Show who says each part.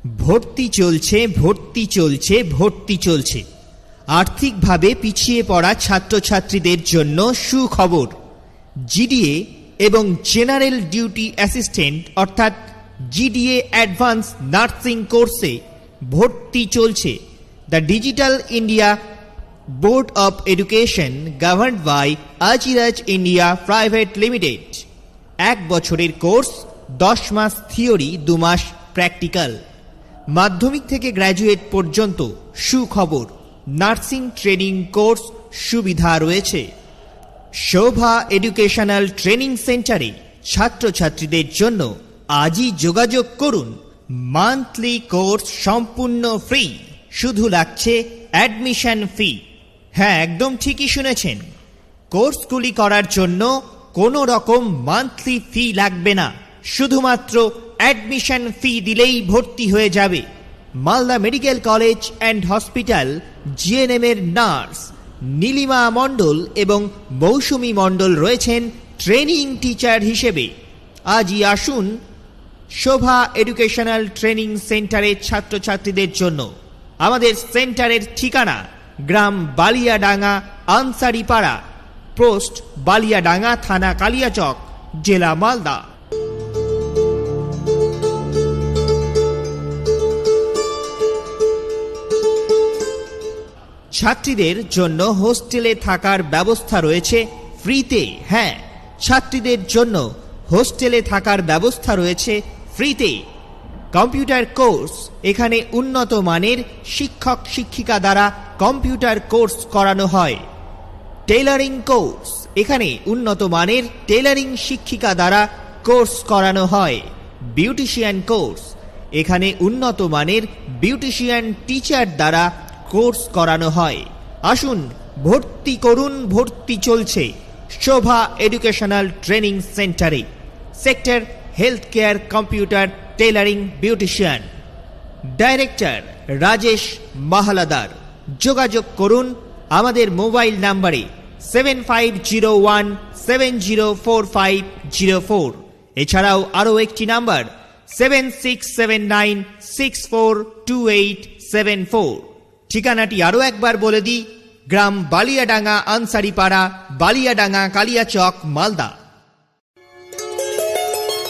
Speaker 1: ভর্তি চলছে, ভর্তি চলছে, ভর্তি চলছে। আর্থিকভাবে পিছিয়ে পড়া ছাত্রছাত্রীদের জন্য সুখবর। জিডিএ এবং জেনারেল ডিউটি অ্যাসিস্ট্যান্ট অর্থাৎ জিডিএ অ্যাডভান্স নার্সিং কোর্সে ভর্তি চলছে। The digital India board of education governed by Ajiraj India private limited. 1 বছরের কোর্স, 10 মাস থিওরি, 2 মাস প্র্যাকটিক্যাল। মাধ্যমিক থেকে গ্র্যাজুয়েট পর্যন্ত সুখবর। নার্সিং ট্রেনিং কোর্স সুবিধা রয়েছে। শোভা এডুকেশনাল ট্রেনিং সেন্টারে ছাত্রছাত্রীদের জন্য আজই যোগাযোগ করুন। মান্থলি কোর্স সম্পূর্ণ ফ্রি, শুধু লাগছে অ্যাডমিশন ফি। হ্যাঁ, একদম ঠিকই শুনেছেন, কোর্সগুলি করার জন্য কোনো রকম মান্থলি ফি লাগবে না, শুধুমাত্র অ্যাডমিশন ফি দিলেই ভর্তি হয়ে যাবে। Malda medical college and hospital GNM এর নার্স নীলিমা মণ্ডল এবং মৌসুমী মণ্ডল রয়েছেন ট্রেনিং টিচার হিসেবে। আজই আসুন শোভা এডুকেশনাল ট্রেনিং সেন্টারের ছাত্রছাত্রীদের জন্য। আমাদের সেন্টারের ঠিকানা গ্রাম বালিয়াডাঙ্গা, আনসারিপাড়া, পোস্ট বালিয়াডাঙ্গা, থানা কালিয়াচক, জেলা মালদা। ছাত্রীদের জন্য হোস্টেলে থাকার ব্যবস্থা রয়েছে ফ্রিতে। হ্যাঁ, ছাত্রীদের জন্য হোস্টেলে থাকার ব্যবস্থা রয়েছে ফ্রিতে। কম্পিউটার কোর্স, এখানে উন্নত মানের শিক্ষক শিক্ষিকা দ্বারা কম্পিউটার কোর্স করানো হয়। টেইলারিং কোর্স, এখানে উন্নত মানের টেইলারিং শিক্ষিকা দ্বারা কোর্স করানো হয়। বিউটিশিয়ান কোর্স, এখানে উন্নত মানের বিউটিশিয়ান টিচার দ্বারা কোর্স করানো হয়। আসুন ভর্তি করুন, ভর্তি চলছে শোভা এডুকেশনাল ট্রেনিং সেন্টারে। Sector health care, computer, tailoring, beautician. Director Rajesh Mahaladar. যোগাযোগ করুন আমাদের মোবাইল নাম্বারে 7501704504। এছাড়াও আরও একটি নাম্বার 7679642874। ঠিকানাটি আরও একবার বলে দিই, গ্রাম বালিয়াডাঙ্গা, আনসারিপাড়া, বালিয়াডাঙ্গা, কালিয়াচক, মালদা।